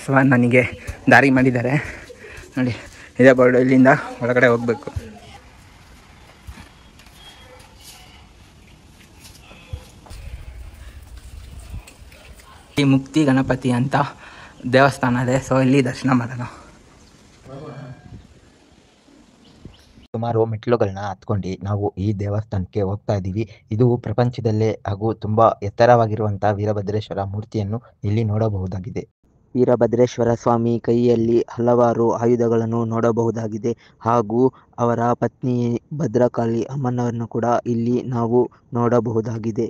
ಬಸವ ನನಗೆ ದಾರಿ ಮಾಡಿದ್ದಾರೆ ನೋಡಿ. ಇದೇ ಬೋರ್ಡು, ಇಲ್ಲಿಂದ ಒಳಗಡೆ ಹೋಗಬೇಕು. ಈ ಮುಕ್ತಿ ಗಣಪತಿ ಅಂತ ದೇವಸ್ಥಾನ ಇದೆ. ಸೊ ಇಲ್ಲಿ ದರ್ಶನ ಮಾಡೋಣ. ಸುಮಾರು ಮೆಟ್ಲುಗಳನ್ನ ಹತ್ಕೊಂಡು ನಾವು ಈ ದೇವಸ್ಥಾನಕ್ಕೆ ಹೋಗ್ತಾ ಇದ್ದೀವಿ. ಇದು ಪ್ರಪಂಚದಲ್ಲೇ ಹಾಗೂ ತುಂಬ ಎತ್ತರವಾಗಿರುವಂಥ ವೀರಭದ್ರೇಶ್ವರ ಮೂರ್ತಿಯನ್ನು ಇಲ್ಲಿ ನೋಡಬಹುದಾಗಿದೆ. ವೀರಭದ್ರೇಶ್ವರ ಸ್ವಾಮಿ ಕೈಯಲ್ಲಿ ಹಲವಾರು ಆಯುಧಗಳನ್ನು ನೋಡಬಹುದಾಗಿದೆ ಹಾಗೂ ಅವರ ಪತ್ನಿ ಭದ್ರಕಾಳಿ ಅಮ್ಮನವರನ್ನು ಕೂಡ ಇಲ್ಲಿ ನಾವು ನೋಡಬಹುದಾಗಿದೆ.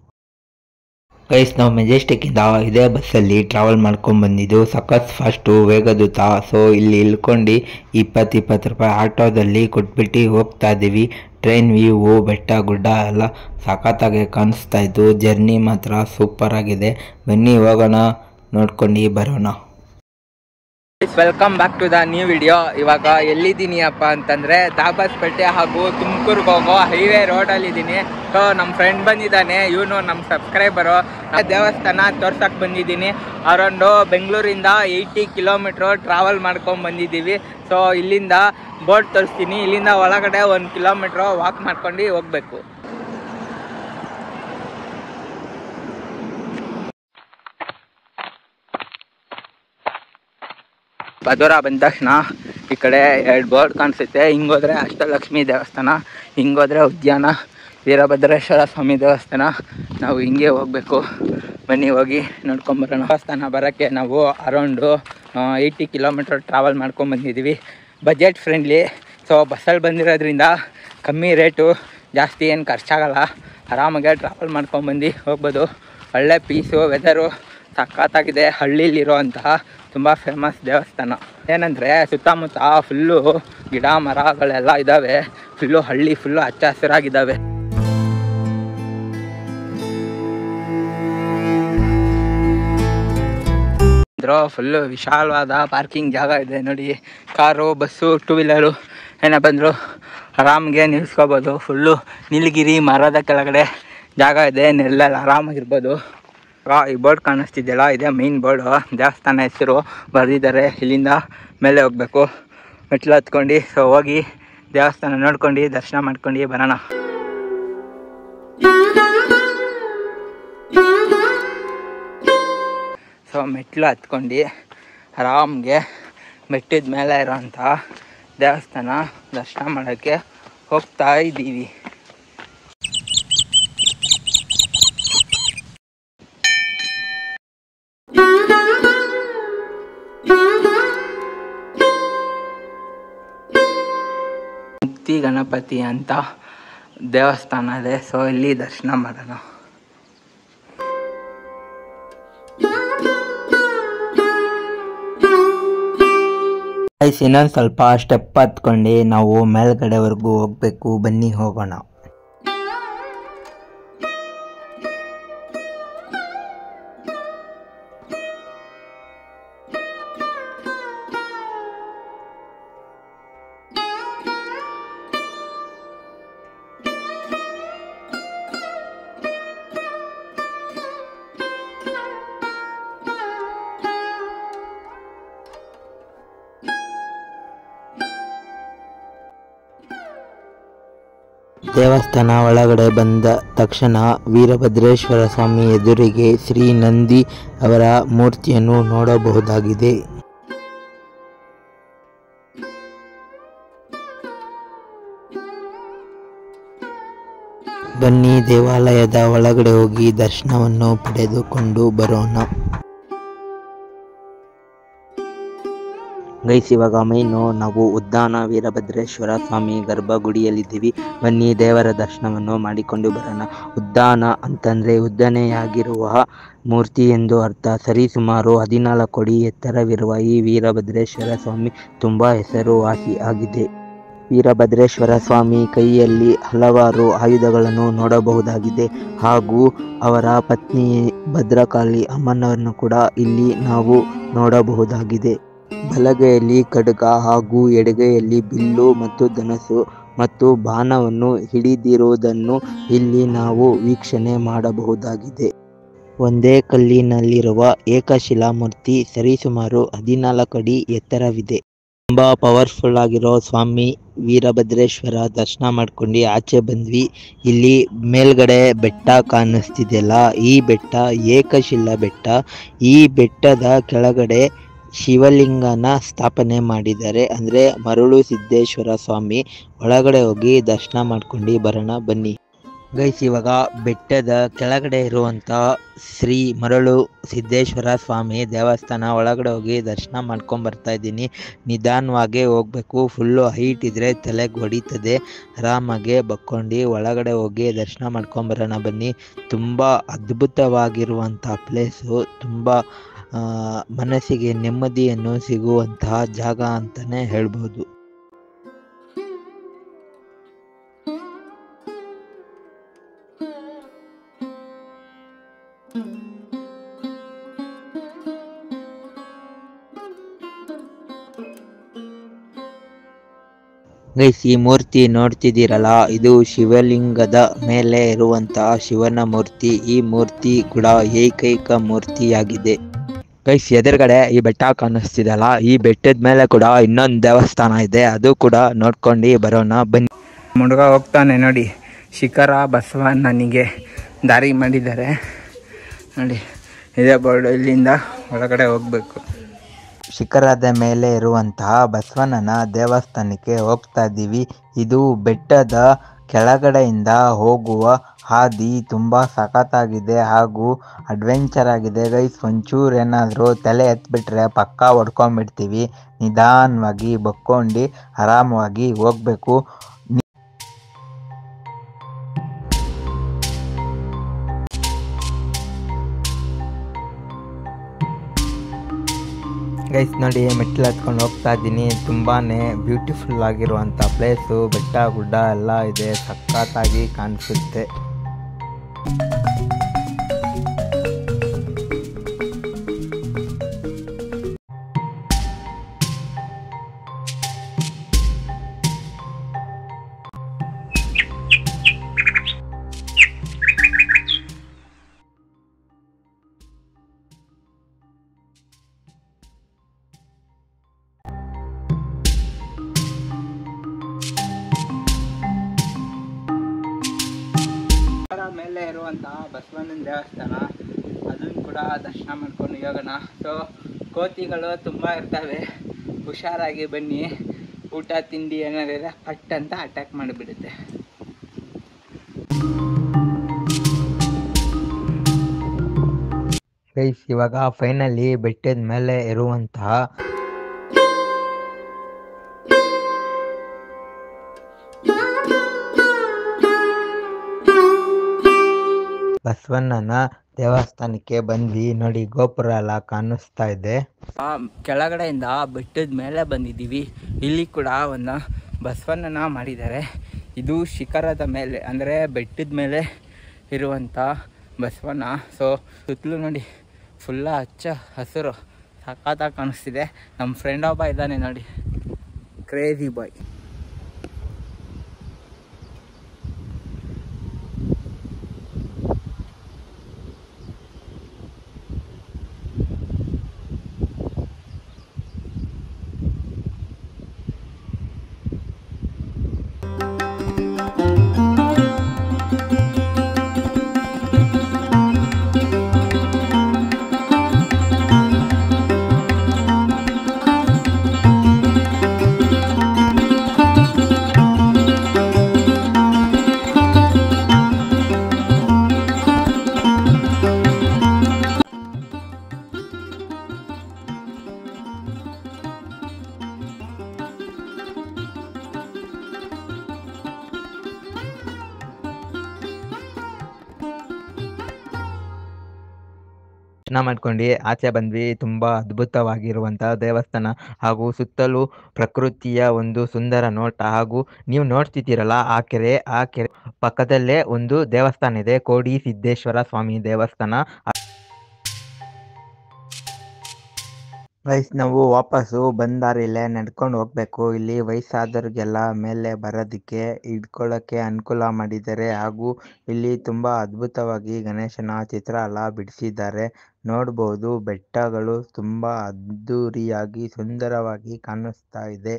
ಗೈಸ್, ನಾವು ಮೆಜೆಸ್ಟಿಕ್ಕಿಂದ ಇದೇ ಬಸ್ಸಲ್ಲಿ ಟ್ರಾವೆಲ್ ಮಾಡ್ಕೊಂಡು ಬಂದಿದ್ದು. ಸಖತ್ ಫಾಸ್ಟು, ವೇಗದೂತ. ಸೊ ಇಲ್ಲಿ ಇಳ್ಕೊಂಡು 20 ರೂಪಾಯಿ ಆಟೋದಲ್ಲಿ ಕೊಟ್ಬಿಟ್ಟು ಹೋಗ್ತಾ ಇದ್ದೀವಿ. ಟ್ರೈನ್ ವ್ಯೂ, ಬೆಟ್ಟ ಗುಡ್ಡ ಎಲ್ಲ ಸಖತ್ತಾಗಿ ಕಾಣಿಸ್ತಾ ಇತ್ತು. ಜರ್ನಿ ಮಾತ್ರ ಸೂಪರ್ ಆಗಿದೆ. ಬನ್ನಿ ಹೋಗೋಣ, ನೋಡ್ಕೊಂಡು ಬರೋಣ. Welcome back to the new video. ಇವಾಗ ಎಲ್ಲಿದ್ದೀನಿ ಅಪ್ಪ ಅಂತಂದರೆ ದಾಬಸ್ಪೇಟೆ ಹಾಗೂ ತುಮಕೂರ್ಗೆ ಹೋಗೋ ಹೈವೇ ರೋಡಲ್ಲಿದ್ದೀನಿ. ಸೊ ನಮ್ಮ ಫ್ರೆಂಡ್ ಬಂದಿದ್ದಾನೆ, ಇವನು ನಮ್ಮ ಸಬ್ಸ್ಕ್ರೈಬರು. ದೇವಸ್ಥಾನ ತೋರ್ಸಕ್ಕೆ ಬಂದಿದ್ದೀನಿ. ಅರೌಂಡು ಬೆಂಗಳೂರಿಂದ 80 ಕಿಲೋಮೀಟ್ರು ಟ್ರಾವೆಲ್ ಮಾಡ್ಕೊಂಡು ಬಂದಿದ್ದೀವಿ. ಸೊ ಇಲ್ಲಿಂದ ಬೋರ್ಡ್ ತೋರಿಸ್ತೀನಿ. ಇಲ್ಲಿಂದ ಒಳಗಡೆ 1 ಕಿಲೋಮೀಟ್ರು ವಾಕ್ ಮಾಡ್ಕೊಂಡು ಹೋಗಬೇಕು. ಬದೋರ ಬಂದ ತಕ್ಷಣ ಈ ಕಡೆ 2 ಬೋರ್ಡ್ ಕಾಣಿಸುತ್ತೆ. ಹಿಂಗೋದ್ರೆ ಅಷ್ಟಲಕ್ಷ್ಮಿ ದೇವಸ್ಥಾನ, ಹಿಂಗೋದ್ರೆ ಉದ್ಯಾನ ವೀರಭದ್ರೇಶ್ವರ ಸ್ವಾಮಿ ದೇವಸ್ಥಾನ. ನಾವು ಹಿಂಗೆ ಹೋಗಬೇಕು. ಬನ್ನಿ ಹೋಗಿ ನೋಡ್ಕೊಂಬರೋಣ. ದೇವಸ್ಥಾನ ಬರೋಕ್ಕೆ ನಾವು ಅರೌಂಡು 80 ಕಿಲೋಮೀಟ್ರ್ ಟ್ರಾವೆಲ್ ಮಾಡ್ಕೊಂಬಂದಿದ್ದೀವಿ. Budget friendly. ಸೊ ಬಸ್ಸಲ್ಲಿ ಬಂದಿರೋದ್ರಿಂದ ಕಮ್ಮಿ ರೇಟು, ಜಾಸ್ತಿ ಏನು ಖರ್ಚಾಗಲ್ಲ. ಆರಾಮಾಗೆ ಟ್ರಾವೆಲ್ ಮಾಡ್ಕೊಂಬಂದು ಹೋಗ್ಬೋದು. ಒಳ್ಳೆ ಪೀಸು, ವೆದರು ಸಖತ್ತಾಗಿದೆ. ಹಳ್ಳಿಲಿರೋ ಅಂತಹ ತುಂಬ ಫೇಮಸ್ ದೇವಸ್ಥಾನ. ಏನಂದರೆ ಸುತ್ತಮುತ್ತ ಫುಲ್ಲು ಗಿಡ ಮರಗಳೆಲ್ಲ ಇದ್ದಾವೆ. ಫುಲ್ಲು ಹಳ್ಳಿ, ಫುಲ್ಲು ಹಚ್ಚ ಹಸಿರಾಗಿದ್ದಾವೆ. ಫುಲ್ಲು ವಿಶಾಲವಾದ ಪಾರ್ಕಿಂಗ್ ಜಾಗ ಇದೆ ನೋಡಿ. ಕಾರು, ಬಸ್ಸು, 2 ವೀಲರು ಏನೇ ಬಂದರು ಆರಾಮಿಗೆ ನಿಲ್ಲಿಸ್ಕೋಬೋದು. ಫುಲ್ಲು ನೀಲಗಿರಿ ಮರದ ಕೆಳಗಡೆ ಜಾಗ ಇದೆ, ನೆರಳಲ್ಲಿ ಆರಾಮಾಗಿರ್ಬೋದು. ಈ ಬೋರ್ಡ್ ಕಾಣಿಸ್ತಿದೆಯಲ್ಲ, ಇದೇ ಮೇನ್ ಬೋರ್ಡು. ದೇವಸ್ಥಾನ ಹೆಸರು ಬರೆದಿದ್ದಾರೆ. ಇಲ್ಲಿಂದ ಮೇಲೆ ಹೋಗಬೇಕು, ಮೆಟ್ಲು ಹತ್ಕೊಂಡು. ಸೊ ಹೋಗಿ ದೇವಸ್ಥಾನ ನೋಡ್ಕೊಂಡು ದರ್ಶನ ಮಾಡ್ಕೊಂಡು ಬರೋಣ. ಸೊ ಮೆಟ್ಲು ಹತ್ಕೊಂಡು ಆರಾಮ್ಗೆ ಬೆಟ್ಟದ ಮೇಲೆ ಇರೋಂಥ ದೇವಸ್ಥಾನ ದರ್ಶನ ಮಾಡೋಕ್ಕೆ ಹೋಗ್ತಾ ಇದ್ದೀವಿ. ಮುಕ್ತಿ ಗಣಪತಿ ಅಂತ ದೇವಸ್ಥಾನ ಇದೆ. ಸೊ ಇಲ್ಲಿ ದರ್ಶನ ಮಾಡೋಣ. ಇನ್ನೊಂದು ಸ್ವಲ್ಪ ಸ್ಟೆಪ್ ಹತ್ಕೊಂಡು ನಾವು ಮೇಲ್ಗಡೆವರೆಗೂ ಹೋಗ್ಬೇಕು. ಬನ್ನಿ ಹೋಗೋಣ. ದೇವಸ್ಥಾನ ಒಳಗಡೆ ಬಂದ ತಕ್ಷಣ ವೀರಭದ್ರೇಶ್ವರ ಸ್ವಾಮಿ ಎದುರಿಗೆ ಶ್ರೀ ನಂದಿ ಅವರ ಮೂರ್ತಿಯನ್ನು ನೋಡಬಹುದಾಗಿದೆ. ಬನ್ನಿ ದೇವಾಲಯದ ಒಳಗಡೆ ಹೋಗಿ ದರ್ಶನವನ್ನು ಪಡೆದುಕೊಂಡು ಬರೋಣ. ಗೈಸ್, ಇವಾಗ ಮೈನು ನಾವು ಉದ್ಯಾನ ವೀರಭದ್ರೇಶ್ವರ ಸ್ವಾಮಿ ಗರ್ಭಗುಡಿಯಲ್ಲಿದ್ದೀವಿ. ಬನ್ನಿ ದೇವರ ದರ್ಶನವನ್ನು ಮಾಡಿಕೊಂಡು ಬರೋಣ. ಉದ್ಯಾನ ಅಂತಂದರೆ ಉದ್ದನೆಯಾಗಿರುವ ಮೂರ್ತಿ ಎಂದು ಅರ್ಥ. ಸರಿಸುಮಾರು 14 ಅಡಿ ಎತ್ತರವಿರುವ ಈ ವೀರಭದ್ರೇಶ್ವರ ಸ್ವಾಮಿ ತುಂಬ ಹೆಸರುವಾಸಿ ಆಗಿದೆ. ವೀರಭದ್ರೇಶ್ವರ ಸ್ವಾಮಿ ಕೈಯಲ್ಲಿ ಹಲವಾರು ಆಯುಧಗಳನ್ನು ನೋಡಬಹುದಾಗಿದೆ ಹಾಗೂ ಅವರ ಪತ್ನಿ ಭದ್ರಕಾಳಿ ಅಮ್ಮನವರನ್ನು ಕೂಡ ಇಲ್ಲಿ ನಾವು ನೋಡಬಹುದಾಗಿದೆ. ಬಲಗೈಯಲ್ಲಿ ಖಡ್ಗ ಹಾಗೂ ಎಡಗೈಯಲ್ಲಿ ಬಿಲ್ಲು ಮತ್ತು ಧನಸ್ಸು ಮತ್ತು ಬಾಣವನ್ನು ಹಿಡಿದಿರುವುದನ್ನು ಇಲ್ಲಿ ನಾವು ವೀಕ್ಷಣೆ ಮಾಡಬಹುದಾಗಿದೆ. ಒಂದೇ ಕಲ್ಲಿನಲ್ಲಿರುವ ಏಕಶಿಲಾಮೂರ್ತಿ ಸರಿಸುಮಾರು 14 ಅಡಿ ಎತ್ತರವಿದೆ. ತುಂಬ ಪವರ್ಫುಲ್ ಆಗಿರೋ ಸ್ವಾಮಿ ವೀರಭದ್ರೇಶ್ವರ ದರ್ಶನ ಮಾಡ್ಕೊಂಡು ಆಚೆ ಬಂದ್ವಿ. ಇಲ್ಲಿ ಮೇಲ್ಗಡೆ ಬೆಟ್ಟ ಕಾಣಿಸ್ತಿದೆಯಲ್ಲ, ಈ ಬೆಟ್ಟ ಏಕಶಿಲಾ ಬೆಟ್ಟ. ಈ ಬೆಟ್ಟದ ಕೆಳಗಡೆ ಶಿವಲಿಂಗನ ಸ್ಥಾಪನೆ ಮಾಡಿದ್ದಾರೆ, ಅಂದರೆ ಮರಳು ಸಿದ್ದೇಶ್ವರ ಸ್ವಾಮಿ. ಒಳಗಡೆ ಹೋಗಿ ದರ್ಶನ ಮಾಡ್ಕೊಂಡು ಬರೋಣ ಬನ್ನಿ ಗೈಸ್. ಇವಾಗ ಬೆಟ್ಟದ ಕೆಳಗಡೆ ಇರುವಂಥ ಶ್ರೀ ಮರಳು ಸಿದ್ದೇಶ್ವರ ಸ್ವಾಮಿ ದೇವಸ್ಥಾನ ಒಳಗಡೆ ಹೋಗಿ ದರ್ಶನ ಮಾಡ್ಕೊಂಡು ಬರ್ತಾ ಇದ್ದೀನಿ. ನಿಧಾನವಾಗಿ ಹೋಗ್ಬೇಕು, ಫುಲ್ಲು ಹೈಟ್ ಇದ್ದರೆ ತಲೆಗೆ ಹೊಡಿತದೆ. ಆರಾಮಾಗೆ ಬಕ್ಕೊಂಡು ಒಳಗಡೆ ಹೋಗಿ ದರ್ಶನ ಮಾಡ್ಕೊಂಡು ಬರೋಣ ಬನ್ನಿ. ತುಂಬ ಅದ್ಭುತವಾಗಿರುವಂಥ ಪ್ಲೇಸು, ತುಂಬ ಮನಸ್ಸಿಗೆ ನೆಮ್ಮದಿಯನ್ನು ಸಿಗುವಂತಹ ಜಾಗ ಅಂತಲೇ ಹೇಳ್ಬೋದು. ಗೈಸ್, ಈ ಮೂರ್ತಿ ನೋಡ್ತಿದ್ದೀರಲ್ಲ, ಇದು ಶಿವಲಿಂಗದ ಮೇಲೆ ಇರುವಂತಹ ಶಿವನ ಮೂರ್ತಿ. ಈ ಮೂರ್ತಿ ಕೂಡ ಏಕೈಕ ಮೂರ್ತಿಯಾಗಿದೆ. ಗೈಸ್, ಎದುರುಗಡೆ ಈ ಬೆಟ್ಟ ಕಾಣಿಸ್ತಿದಲ್ಲ, ಈ ಬೆಟ್ಟದ ಮೇಲೆ ಕೂಡ ಇನ್ನೊಂದು ದೇವಸ್ಥಾನ ಇದೆ, ಅದು ಕೂಡ ನೋಡ್ಕೊಂಡು ಬರೋಣ ಬನ್ನಿ. ಹುಡುಗ ಹೋಗ್ತಾನೆ ನೋಡಿ, ಶಿಖರ ಬಸವಣ್ಣನಿಗೆ ದಾರಿ ಮಾಡಿದ್ದಾರೆ ನೋಡಿ. ಇದೇ ಬೋರ್ಡು, ಇಲ್ಲಿಂದ ಒಳಗಡೆ ಹೋಗ್ಬೇಕು. ಶಿಖರದ ಮೇಲೆ ಇರುವಂತಹ ಬಸವಣ್ಣನ ದೇವಸ್ಥಾನಕ್ಕೆ ಹೋಗ್ತಾ ಇದ್ದೀವಿ. ಇದು ಬೆಟ್ಟದ ಕೆಳಗಡೆಯಿಂದ ಹೋಗುವ ಹಾದಿ ತುಂಬ ಸಖತ್ತಾಗಿದೆ ಹಾಗೂ ಅಡ್ವೆಂಚರ್ ಆಗಿದೆ ಗೈಸ್. ಒಂಚೂರು ಏನಾದರೂ ತಲೆ ಎತ್ಬಿಟ್ರೆ ಪಕ್ಕಾ ಹೊಡ್ಕೊಂಡ್ಬಿಡ್ತೀವಿ. ನಿಧಾನವಾಗಿ ಬಕ್ಕೊಂಡು ಆರಾಮವಾಗಿ ಹೋಗ್ಬೇಕು. ಗೈಸ್ ನೋಡಿ, ಮೆಟ್ಲು ಹತ್ಕೊಂಡು ಹೋಗ್ತಾ ಇದ್ದೀನಿ. ತುಂಬಾ ಬ್ಯೂಟಿಫುಲ್ ಆಗಿರುವಂಥ ಪ್ಲೇಸು, ಬೆಟ್ಟ ಗುಡ್ಡ ಎಲ್ಲ ಇದೆ, ಸಖತ್ತಾಗಿ ಕಾಣಿಸುತ್ತೆ. ಮೇಲೆ ಇರುವಂತಹ ಬಸವಣ್ಣನ ದೇವಸ್ಥಾನ, ಅದನ್ನು ಕೂಡ ದರ್ಶನ ಮಾಡ್ಕೊಂಡು ಹೋಗೋಣ. ಸೊ ಕೋತಿಗಳು ತುಂಬ ಇರ್ತವೆ, ಹುಷಾರಾಗಿ ಬನ್ನಿ. ಊಟ ತಿಂಡಿ ಏನಾದ್ರೆ ಪಟ್ ಅಂತ ಅಟ್ಯಾಕ್ ಮಾಡಿಬಿಡುತ್ತೆ. ಗೈಸ್, ಇವಾಗ ಫೈನಲಿ ಬೆಟ್ಟದ ಮೇಲೆ ಇರುವಂತಹ ಬಸವಣ್ಣನ ದೇವಸ್ಥಾನಕ್ಕೆ ಬಂದ್ವಿ. ನೋಡಿ, ಗೋಪುರ ಎಲ್ಲ ಕಾಣಿಸ್ತಾ ಇದೆ. ಕೆಳಗಡೆಯಿಂದ ಬೆಟ್ಟದ ಮೇಲೆ ಬಂದಿದ್ದೀವಿ. ಇಲ್ಲಿ ಕೂಡ ಒಂದು ಬಸವಣ್ಣನ ಮಾಡಿದ್ದಾರೆ. ಇದು ಶಿಖರದ ಮೇಲೆ, ಅಂದರೆ ಬೆಟ್ಟದ ಮೇಲೆ ಇರುವಂಥ ಬಸವಣ್ಣ. ಸೊ ಸುತ್ತಲೂ ನೋಡಿ, ಫುಲ್ಲ ಹಚ್ಚ ಹಸಿರು ಸಖತ್ತಾಗಿ ಕಾಣಿಸ್ತಿದೆ. ನಮ್ಮ ಫ್ರೆಂಡ್ ಒಬ್ಬ ಇದ್ದಾನೆ ನೋಡಿ, ಕ್ರೇಜಿ ಬಾಯ್. ದರ್ಶನ ಮಾಡ್ಕೊಂಡು ಆಚೆ ಬಂದ್ವಿ. ತುಂಬ ಅದ್ಭುತವಾಗಿರುವಂತಹ ದೇವಸ್ಥಾನ ಹಾಗೂ ಸುತ್ತಲೂ ಪ್ರಕೃತಿಯ ಒಂದು ಸುಂದರ ನೋಟ. ಹಾಗೂ ನೀವು ನೋಡ್ತಿದ್ದೀರಲ್ಲ ಆ ಕೆರೆ ಪಕ್ಕದಲ್ಲೇ ಒಂದು ದೇವಸ್ಥಾನ ಇದೆ, ಕೋಡಿ ಸಿದ್ದೇಶ್ವರ ಸ್ವಾಮಿ ದೇವಸ್ಥಾನ. ಗೈಸ್ ನಾವು ವಾಪಸ್ಸು ಬಂದಾರಿಲ್ಲೇ ನಡ್ಕೊಂಡು ಹೋಗ್ಬೇಕು. ಇಲ್ಲಿ ವಯಸ್ಸಾದವ್ರಿಗೆಲ್ಲ ಮೇಲೆ ಬರೋದಕ್ಕೆ ಇಟ್ಕೊಳ್ಳೋಕ್ಕೆ ಅನುಕೂಲ ಮಾಡಿದ್ದಾರೆ. ಹಾಗೂ ಇಲ್ಲಿ ತುಂಬ ಅದ್ಭುತವಾಗಿ ಗಣೇಶನ ಚಿತ್ರ ಎಲ್ಲ ಬಿಡಿಸಿದ್ದಾರೆ. ನೋಡ್ಬೋದು ಬೆಟ್ಟಗಳು ತುಂಬ ಅದ್ಧೂರಿಯಾಗಿ ಸುಂದರವಾಗಿ ಕಾಣಿಸ್ತಾ ಇದೆ.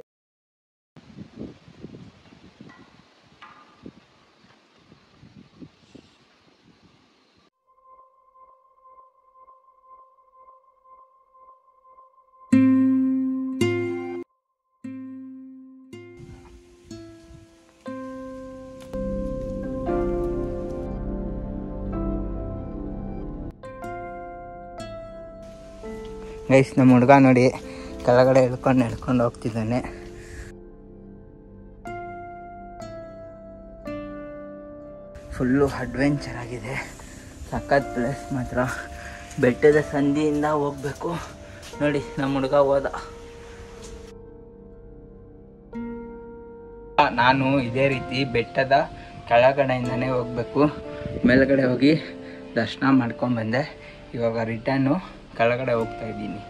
ಗೈಸ್ ನಮ್ಮ ಹುಡುಗ ನೋಡಿ ಕೆಳಗಡೆ ನಡ್ಕೊಂಡು ಹೋಗ್ತಿದ್ದಾನೆ. ಫುಲ್ಲು ಅಡ್ವೆಂಚರ್ ಆಗಿದೆ, ಸಖತ್ ಪ್ಲೇಸ್ ಮಾತ್ರ. ಬೆಟ್ಟದ ಸಂದಿಯಿಂದ ಹೋಗ್ಬೇಕು ನೋಡಿ. ನಮ್ಮ ಹುಡುಗ ಹೋದ. ನಾನು ಇದೇ ರೀತಿ ಬೆಟ್ಟದ ಕೆಳಗಡೆಯಿಂದನೇ ಹೋಗ್ಬೇಕು. ಮೇಲ್ಗಡೆ ಹೋಗಿ ದರ್ಶನ ಮಾಡ್ಕೊಂಡ್ಬಂದೆ. ಇವಾಗ ರಿಟರ್ನು ಕೆಳಗಡೆ ಹೋಗ್ತಾ ಇದ್ದೀನಿ.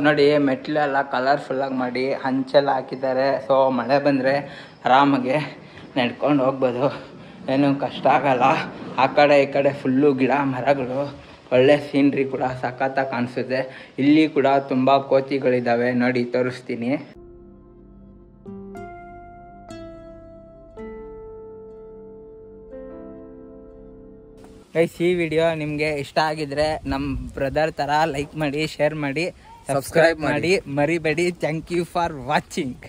ನೋಡಿ ಮೆಟ್ಲೆಲ್ಲ ಕಲರ್ಫುಲ್ಲಾಗಿ ಮಾಡಿ ಹಂಚೆಲ್ಲ ಹಾಕಿದ್ದಾರೆ. ಸೊ ಮಳೆ ಬಂದರೆ ಆರಾಮಾಗಿ ನಡ್ಕೊಂಡು ಹೋಗ್ಬೋದು, ಏನೂ ಕಷ್ಟ ಆಗಲ್ಲ. ಆ ಕಡೆ ಈ ಕಡೆ ಫುಲ್ಲು ಗಿಡ ಮರಗಳು, ಒಳ್ಳೆ ಸೀನ್ರಿ ಕೂಡ ಸಖತ್ತಾಗಿ ಕಾಣಿಸುತ್ತೆ. ಇಲ್ಲಿ ಕೂಡ ತುಂಬ ಕೋತಿಗಳಿದ್ದಾವೆ, ನೋಡಿ ತೋರಿಸ್ತೀನಿ. ಗೈಸ್ ಈ ವಿಡಿಯೋ ನಿಮಗೆ ಇಷ್ಟ ಆಗಿದ್ರೆ ನಮ್ಮ ಬ್ರದರ್ ಥರ ಲೈಕ್ ಮಾಡಿ, ಶೇರ್ ಮಾಡಿ, ಸಬ್ಸ್ಕ್ರೈಬ್ ಮಾಡಿ ಮರಿಬೇಡಿ. Thank you for watching.